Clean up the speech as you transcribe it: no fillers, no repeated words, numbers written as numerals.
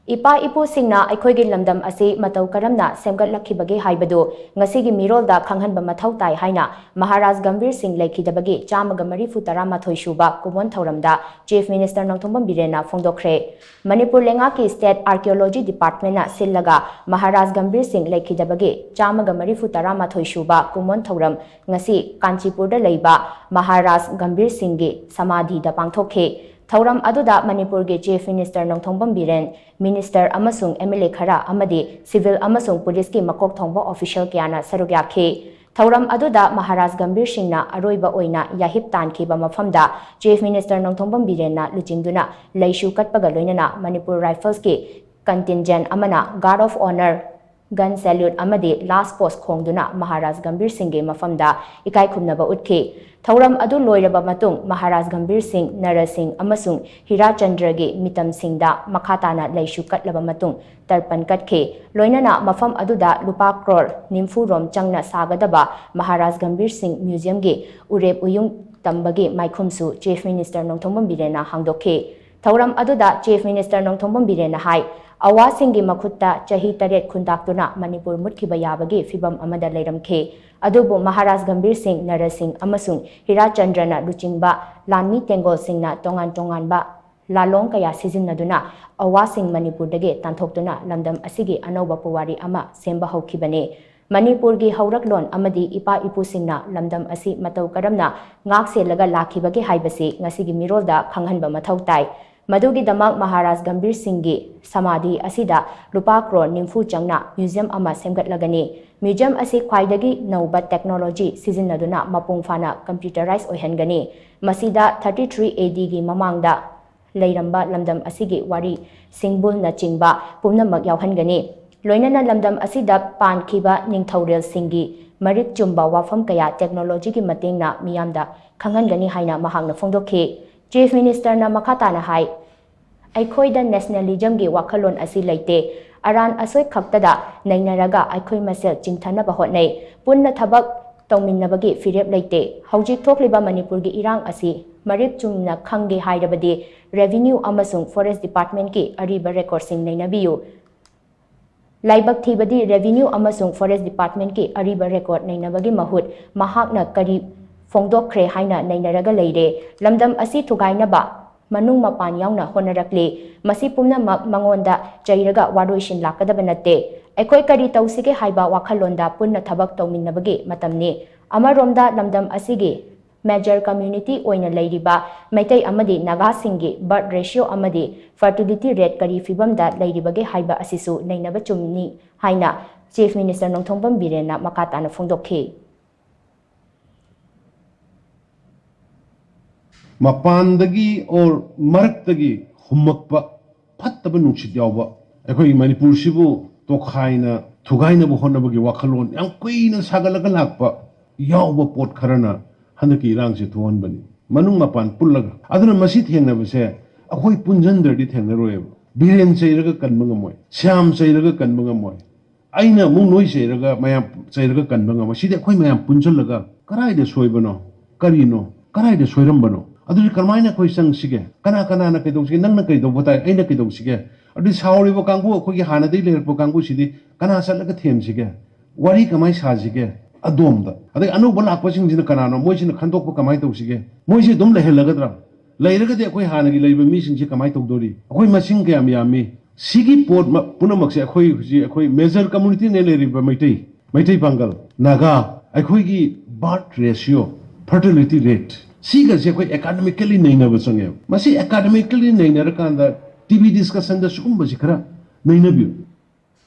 Ipa ipu singna aikhoigi lamdam asi matau karamna semgatlakibagi haibadu ngasigi mirolda khanghanba mathau tai haina Maharaj Gambir Singh lekhidabagi chamaga marifu taramathoi shuba kumon thauramda Chief Minister Nongthombam Birena phongdokre Manipur lenga ki State Archaeology Department na sillaga Maharaj Gambir Singh lekhidabagi chamaga marifu taramathoi shuba kumon thauram ngasi Kanchipurda leiba Maharaj Gambir Singh gi samadhi da pangthokhe Thauram aduda Manipur ge Chief Minister Nongthombam Biren Minister amasung MLA khara amadi civil amasung police ki makok thongba official kyana saruk yakhe Thauram aduda Maharaj Gambir Singh na aroiba oina yahip tankhiba mafamda Chief Minister Nongthombam Biren na luchingduna leishu katpaga loinana Manipur Rifles ki contingent amana Guard of Honor gun salute amadi last post khongduna Maharaj Gambir Singh ge mafamda ikai khumnaba utke Thauram adu loiraba matung Maharaj Gambir Singh Narasingh amasung Hira Chandra ge mitam singda makhatana leishu katlaba matung tarpan katke loinana mafam aduda lupa crore nimfu rom changna sagadaba Maharaj Gambir Singh Museum ge urep uyung tambagi maikhumsu Chief Minister Nongthombam Birena hangdokhe Thauram aduda Chief Minister Nongthombam Birena hai Awa Singgi makhutta chahi taret khundaktuna Manipur mutkiba yabagi fibam amada leiramkhe adubu Maharaj Gambir Singh Narasingh amasung Hira Chandrana luchingba Lanmi Tengol Singhna tongan ba lalong kaya sijinnaduna Awa Singh Manipur dage tanthokduna lamdam asigi anauba puwari ama semba haukhibane Manipur gi hauraklon amadi ipa ipu singna lamdam asi matau karamna ngak selaga lakhibagi haibasi ngasigi mirolda khanghanba mathau tai Madugi damak Maharaj Gambir Singh gi samadhi asida lupa crore nimfu changna museum ama semgatlagani museum asi khwaidagi nauba technology sijinnaduna mapung fana computerized oihangani masida 33 AD gi mamangda leiramba lamdam asigi wari singbul na chingba pumnamak yauhangani loinana lamdam asida pankhiba ningthaurel Singgi marik chumba wafam kaya technology gi matingna miyamda khangangani haina mahangna phongdokhe Chief Minister na makhatana hai Aikhoida nationalism gi wakhalon asi leite aran asoi khaktada nainaraga aikhoi masel chingthanaba hotnei punna thabak tawminnabagi firep leite hauji thokliba Manipur gi irang asi marip chumna khangge hairabadi revenue amasung forest department ki ariba record sing Neinabiyu Laibak thibadi revenue amasung forest department ki ariba record Neinabagi mahut mahakna Kari Fongdokre haina nainaraga leire lamdam asi thugainaba manung mapan yauna honarakle masi pumna mangonda chairaga waroishin lakadaba natte aikoi kari tausige haiba wakhalonda punna thabak tawminnabagi matamni amaromda lamdam asigi major community oina leiriba Meitei amadi Naga Singgi birth ratio amadi fertility rate Kari Fivamda leiribage haiba ASISU neinaba chumni haina Chief Minister Nongthombam Birena makatana phongdokhe Mapandagi or Marktagi Humakpa Pataba Nuchit Yaba Equi Manipur Shibu Tokhaina Tugaina Honabagi Wakalon and Queen and Sagalagalakpa Yauba Port Karana Handaki Rangi to one bunny Manung Mapan Pullaga Other Masit never say a hoi punjander did hang the roe Biren Sayraga Kanbangamoy Sham Sayraga Kanbangamoy Aina Munoi Sayraga Mayam Sayraga Kanbangama she that quite Mayam Punjalaga Karai de Soibano Karino Karai de Soirambano Adu karmaina koi sang sige kana na kai dong sige nang na kai dong botai aina kai dong sige adu sauri bo kangbu khoi gi hana dei ler bo kangbu sidi kana salaga them sige wari kamai sa sige adom da adu anu bolak pa sing jina kana no moi jina khandok bo kamai dong sige moi ji dum le helaga dra leiraga de khoi hana gi leiba mi sing ji kamai tong dori khoi masing ke am yami sigi pot punamak se khoi major community ne leiriba Meitei Pangal Naga khoi gi birth ratio fertility rate Siga se koi academically Neinaba sangye. Masi academically Neinara kanda TV discussion da sukumba sikara Neinabiyu.